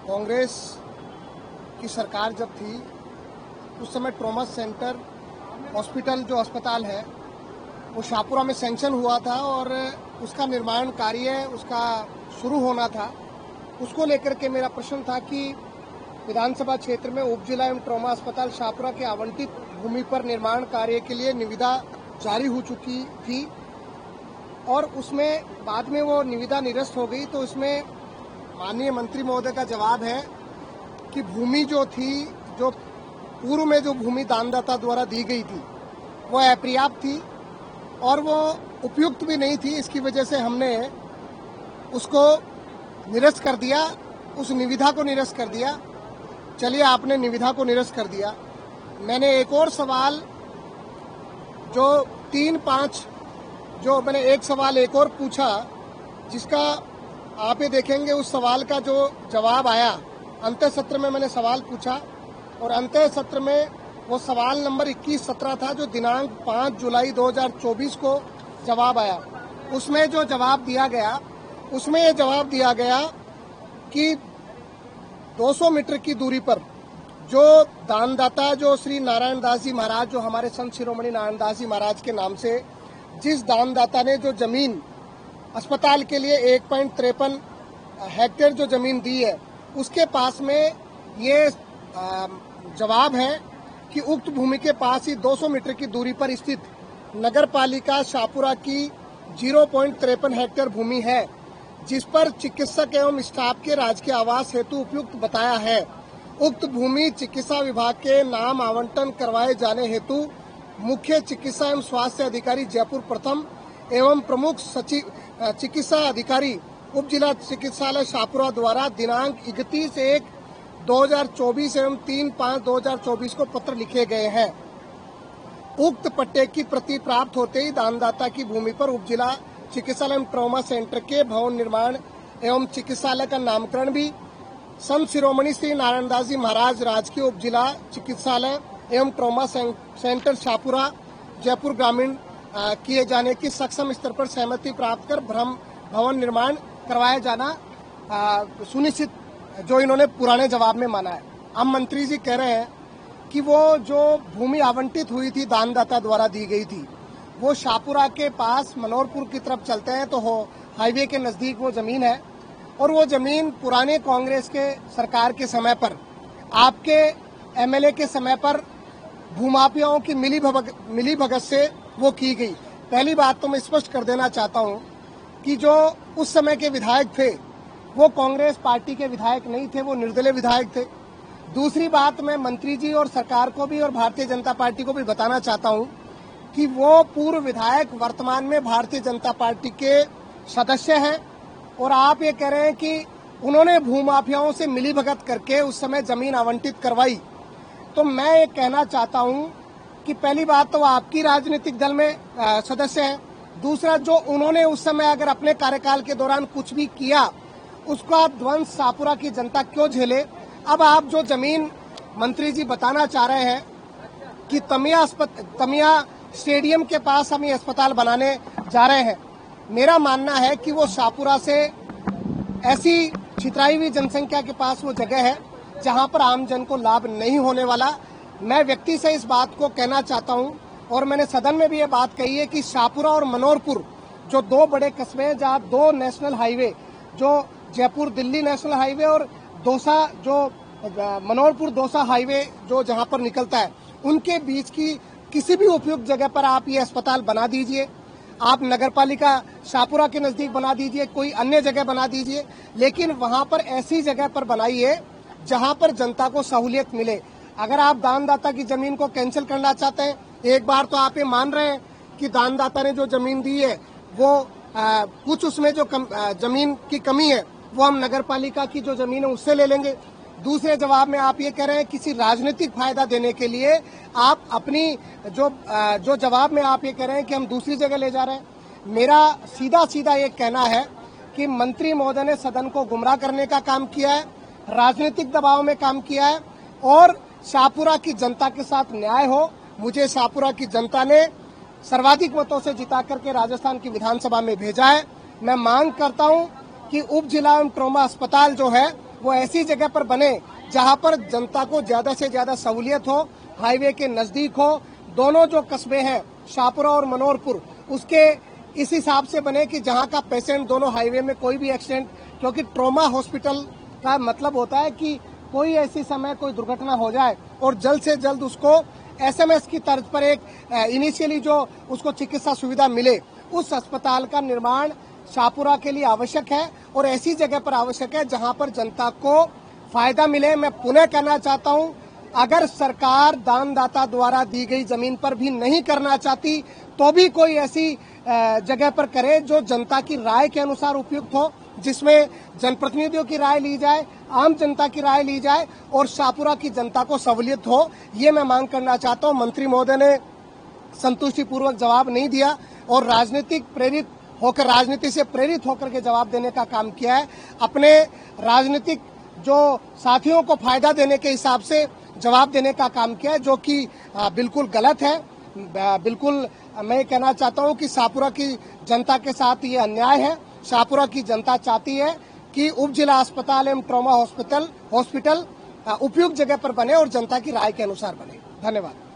कांग्रेस की सरकार जब थी उस समय ट्रॉमा सेंटर हॉस्पिटल जो अस्पताल है वो शाहपुरा में सैंक्शन हुआ था और उसका निर्माण कार्य उसका शुरू होना था। उसको लेकर के मेरा प्रश्न था कि विधानसभा क्षेत्र में उप जिला एवं ट्रॉमा अस्पताल शाहपुरा के आवंटित भूमि पर निर्माण कार्य के लिए निविदा जारी हो चुकी थी और उसमें बाद में वो निविदा निरस्त हो गई। तो उसमें माननीय मंत्री महोदय का जवाब है कि भूमि जो थी, जो पूर्व में जो भूमि दानदाता द्वारा दी गई थी वो अपर्याप्त थी और वो उपयुक्त भी नहीं थी। इसकी वजह से हमने उसको निरस्त कर दिया, उस निविदा को निरस्त कर दिया। चलिए, आपने निविदा को निरस्त कर दिया। मैंने एक और सवाल जो 3-5 जो मैंने एक सवाल एक और पूछा जिसका आप ये देखेंगे उस सवाल का जो जवाब आया, अंतः सत्र में मैंने सवाल पूछा और अंतः सत्र में वो सवाल नंबर 21-17 था जो दिनांक 5 जुलाई 2024 को जवाब आया। उसमें जो जवाब दिया गया उसमें ये जवाब दिया गया कि 200 मीटर की दूरी पर जो दानदाता जो श्री नारायण दास जी महाराज, जो हमारे संत शिरोमणि नारायण दास जी महाराज के नाम से जिस दानदाता ने जो जमीन अस्पताल के लिए 1.53 हेक्टेयर जो जमीन दी है उसके पास में ये जवाब है कि उक्त भूमि के पास ही 200 मीटर की दूरी पर स्थित नगर पालिका शाहपुरा की 0.53 हेक्टेयर भूमि है जिस पर चिकित्सक एवं स्टाफ के राजकीय आवास हेतु उपयुक्त बताया है। उक्त भूमि चिकित्सा विभाग के नाम आवंटन करवाए जाने हेतु मुख्य चिकित्सा एवं स्वास्थ्य अधिकारी जयपुर प्रथम एवं प्रमुख सचिव चिकित्सा अधिकारी उप जिला चिकित्सालय शाहपुरा द्वारा दिनांक 31/1/2024 एवं 3/5/2024 को पत्र लिखे गए हैं। उक्त पट्टे की प्रति प्राप्त होते ही दानदाता की भूमि पर उप जिला चिकित्सालय एवं ट्रॉमा सेंटर के भवन निर्माण एवं चिकित्सालय का नामकरण भी संत शिरोमणि श्री नारायण दास जी महाराज राजकीय उप जिला चिकित्सालय एवं ट्रॉमा सेंटर शाहपुरा जयपुर ग्रामीण किए जाने की सक्षम स्तर पर सहमति प्राप्त कर भवन निर्माण करवाया जाना सुनिश्चित, जो इन्होंने पुराने जवाब में माना है। अब मंत्री जी कह रहे हैं कि वो जो भूमि आवंटित हुई थी दानदाता द्वारा दी गई थी वो शाहपुरा के पास मनोरपुर की तरफ चलते हैं तो हाईवे के नजदीक वो जमीन है और वो जमीन पुराने कांग्रेस के सरकार के समय पर, आपके एमएलए के समय पर भूमाफियाओं की मिली भगत से वो की गई। पहली बात तो मैं स्पष्ट कर देना चाहता हूं कि जो उस समय के विधायक थे वो कांग्रेस पार्टी के विधायक नहीं थे, वो निर्दलीय विधायक थे। दूसरी बात, मैं मंत्री जी और सरकार को भी और भारतीय जनता पार्टी को भी बताना चाहता हूं कि वो पूर्व विधायक वर्तमान में भारतीय जनता पार्टी के सदस्य हैं और आप ये कह रहे हैं कि उन्होंने भूमाफियाओं से मिलीभगत करके उस समय जमीन आवंटित करवाई। तो मैं ये कहना चाहता हूं कि पहली बात तो आपकी राजनीतिक दल में सदस्य हैं, दूसरा जो उन्होंने उस समय अगर अपने कार्यकाल के दौरान कुछ भी किया उसका ध्वंस शाहपुरा की जनता क्यों झेले। अब आप जो जमीन मंत्री जी बताना चाह रहे हैं कि तमिया स्टेडियम के पास हम ये अस्पताल बनाने जा रहे हैं, मेरा मानना है कि वो शाहपुरा से ऐसी छितराई हुई जनसंख्या के पास वो जगह है जहां पर आम जन को लाभ नहीं होने वाला। मैं व्यक्ति से इस बात को कहना चाहता हूं और मैंने सदन में भी ये बात कही है कि शाहपुरा और मनोरपुर जो दो बड़े कस्बे हैं जहां दो नेशनल हाईवे, जो जयपुर दिल्ली नेशनल हाईवे और दौसा जो मनोरपुर दौसा हाईवे जो जहां पर निकलता है, उनके बीच की किसी भी उपयुक्त जगह पर आप ये अस्पताल बना दीजिए। आप नगरपालिका शाहपुरा के नजदीक बना दीजिए, कोई अन्य जगह बना दीजिए, लेकिन वहां पर ऐसी जगह पर बनाइए जहां पर जनता को सहूलियत मिले। अगर आप दानदाता की जमीन को कैंसिल करना चाहते हैं, एक बार तो आप ये मान रहे हैं कि दानदाता ने जो जमीन दी है वो कुछ उसमें जो जमीन की कमी है वो हम नगरपालिका की जो जमीन है उससे ले लेंगे। दूसरे जवाब में आप ये कह रहे हैं किसी राजनीतिक फायदा देने के लिए आप अपनी जो जवाब में आप ये कह रहे हैं कि हम दूसरी जगह ले जा रहे हैं। मेरा सीधा ये कहना है कि मंत्री महोदय ने सदन को गुमराह करने का काम किया है, राजनीतिक दबाव में काम किया है और शाहपुरा की जनता के साथ न्याय हो। मुझे शाहपुरा की जनता ने सर्वाधिक मतों से जिता करके राजस्थान की विधानसभा में भेजा है। मैं मांग करता हूं कि उप जिला एवं ट्रॉमा अस्पताल जो है वो ऐसी जगह पर बने जहां पर जनता को ज्यादा से ज्यादा सहूलियत हो, हाईवे के नजदीक हो। दोनों जो कस्बे हैं शाहपुरा और मनोहरपुर, उसके इस हिसाब से बने कि जहां का पेशेंट दोनों हाईवे में कोई भी एक्सीडेंट, क्योंकि ट्रॉमा हॉस्पिटल का मतलब होता है कि कोई ऐसी समय कोई दुर्घटना हो जाए और जल्द से जल्द उसको एसएमएस की तर्ज पर एक इनिशियली जो उसको चिकित्सा सुविधा मिले, उस अस्पताल का निर्माण शाहपुरा के लिए आवश्यक है और ऐसी जगह पर आवश्यक है जहां पर जनता को फायदा मिले। मैं पुनः कहना चाहता हूं, अगर सरकार दानदाता द्वारा दी गई जमीन पर भी नहीं करना चाहती तो भी कोई ऐसी जगह पर करे जो जनता की राय के अनुसार उपयुक्त हो, जिसमें जनप्रतिनिधियों की राय ली जाए, आम जनता की राय ली जाए और शाहपुरा की जनता को सहूलियत हो। ये मैं मांग करना चाहता हूं। मंत्री महोदय ने संतुष्टिपूर्वक जवाब नहीं दिया और राजनीति से प्रेरित होकर के जवाब देने का काम किया है। अपने राजनीतिक जो साथियों को फायदा देने के हिसाब से जवाब देने का काम किया है, जो कि बिल्कुल गलत है। बिल्कुल मैं कहना चाहता हूं कि शाहपुरा की जनता के साथ ये अन्याय है। शाहपुरा की जनता चाहती है कि उप जिला अस्पताल एवं ट्रॉमा हॉस्पिटल उपयुक्त जगह पर बने और जनता की राय के अनुसार बने। धन्यवाद।